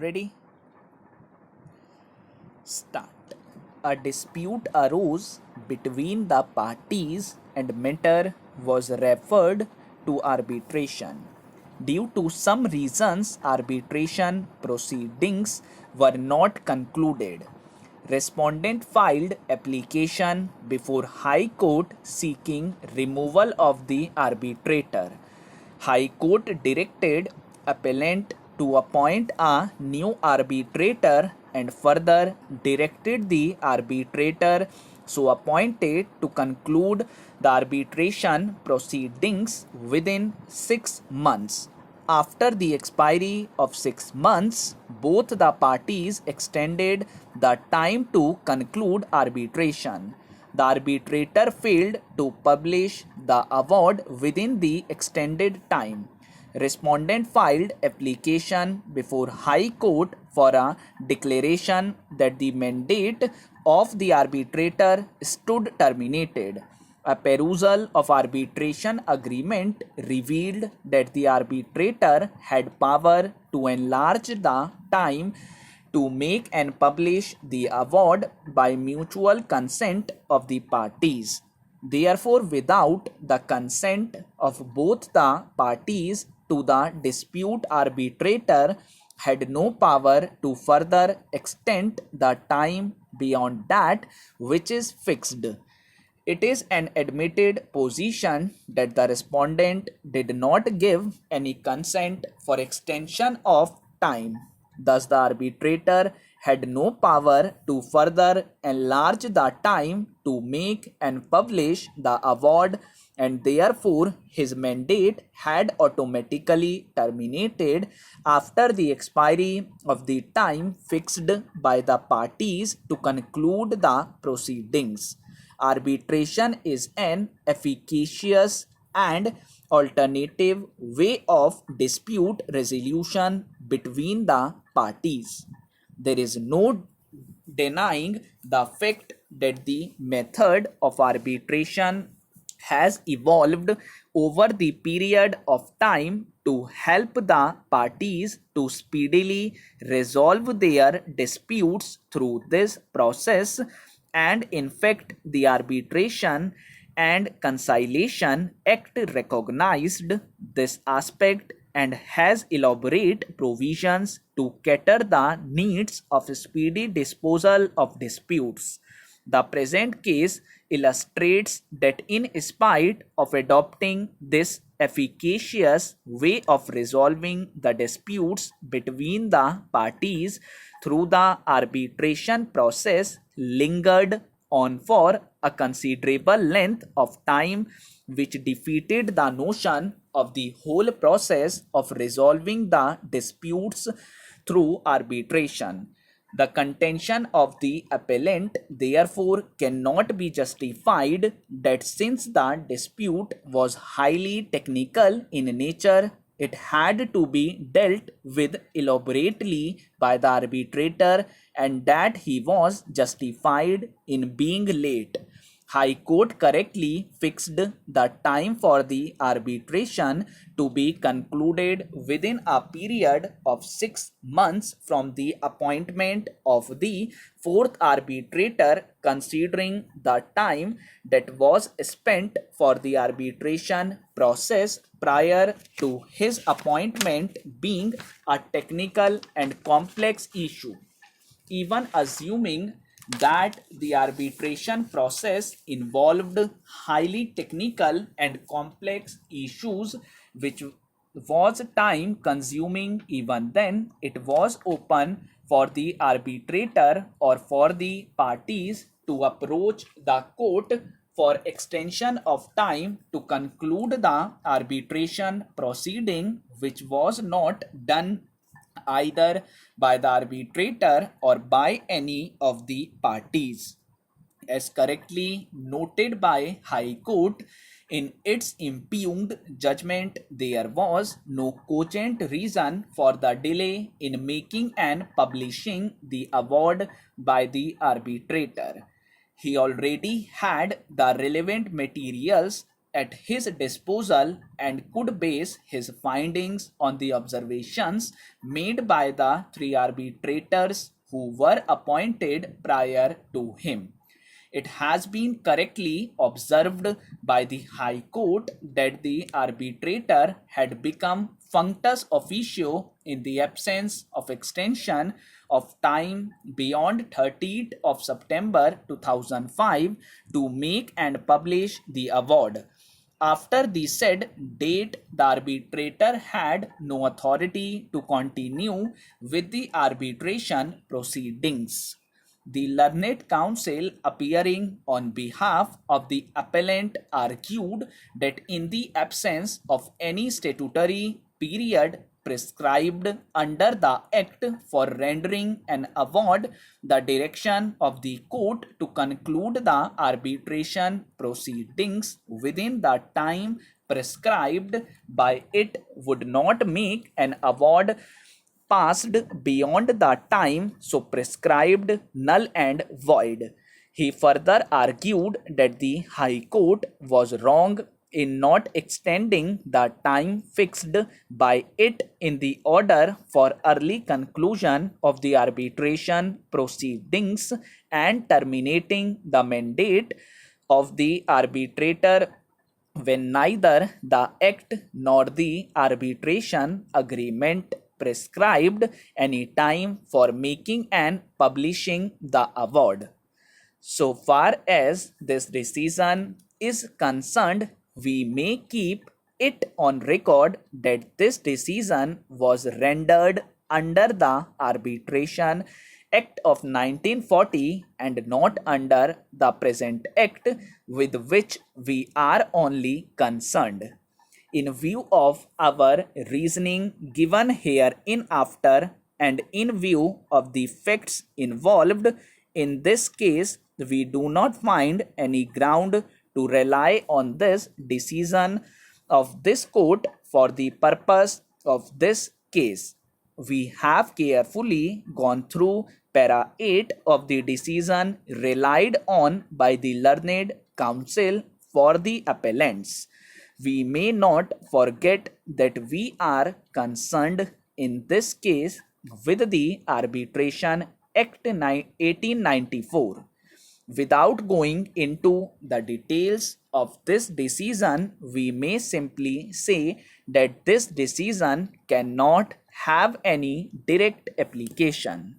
Ready? Start. A dispute arose between the parties and matter was referred to arbitration. Due to some reasons, arbitration proceedings were not concluded. Respondent filed application before High Court seeking removal of the arbitrator. High Court directed appellant to appoint a new arbitrator and further directed the arbitrator so appointed to conclude the arbitration proceedings within 6 months. After the expiry of 6 months, both the parties extended the time to conclude arbitration. The arbitrator failed to publish the award within the extended time. Respondent filed application before High Court for a declaration that the mandate of the arbitrator stood terminated. A perusal of arbitration agreement revealed that the arbitrator had power to enlarge the time to make and publish the award by mutual consent of the parties. Therefore, without the consent of both the parties to the dispute, arbitrator had no power to further extend the time beyond that which is fixed. It is an admitted position that the respondent did not give any consent for extension of time. Thus, the arbitrator had no power to further enlarge the time to make and publish the award, and therefore his mandate had automatically terminated after the expiry of the time fixed by the parties to conclude the proceedings. Arbitration is an efficacious and alternative way of dispute resolution between the parties. There is no denying the fact that the method of arbitration has evolved over the period of time to help the parties to speedily resolve their disputes through this process, and in fact the arbitration and conciliation act recognized this aspect and has elaborate provisions to cater the needs of speedy disposal of disputes. The present case illustrates that in spite of adopting this efficacious way of resolving the disputes between the parties through the arbitration process lingered on for a considerable length of time, which defeated the notion of the whole process of resolving the disputes through arbitration. The contention of the appellant therefore cannot be justified that since the dispute was highly technical in nature, it had to be dealt with elaborately by the arbitrator and that he was justified in being late. High Court correctly fixed the time for the arbitration to be concluded within a period of 6 months from the appointment of the fourth arbitrator, considering the time that was spent for the arbitration process prior to his appointment being a technical and complex issue. Even assuming that the arbitration process involved highly technical and complex issues which was time consuming, even then it was open for the arbitrator or for the parties to approach the court for extension of time to conclude the arbitration proceeding, which was not done either by the arbitrator or by any of the parties. As correctly noted by High Court in its impugned judgment, there was no cogent reason for the delay in making and publishing the award by the arbitrator. He already had the relevant materials at his disposal and could base his findings on the observations made by the three arbitrators who were appointed prior to him. It has been correctly observed by the High Court that the arbitrator had become functus officio in the absence of extension of time beyond 30th of September 2005 to make and publish the award. After the said date, the arbitrator had no authority to continue with the arbitration proceedings. The learned counsel, appearing on behalf of the appellant, argued that in the absence of any statutory period prescribed under the Act for rendering an award, the direction of the court to conclude the arbitration proceedings within the time prescribed by it would not make an award passed beyond the time so prescribed null and void. He further argued that the High Court was wrong in not extending the time fixed by it in the order for early conclusion of the arbitration proceedings and terminating the mandate of the arbitrator when neither the Act nor the arbitration agreement prescribed any time for making and publishing the award. So far as this decision is concerned, we may keep it on record that this decision was rendered under the Arbitration Act of 1940 and not under the present Act with which we are only concerned. In view of our reasoning given hereinafter and in view of the facts involved in this case, we do not find any ground to rely on this decision of this court for the purpose of this case. We have carefully gone through para 8 of the decision relied on by the learned counsel for the appellants. We may not forget that we are concerned in this case with the Arbitration Act 1894. Without going into the details of this decision, we may simply say that this decision cannot have any direct application.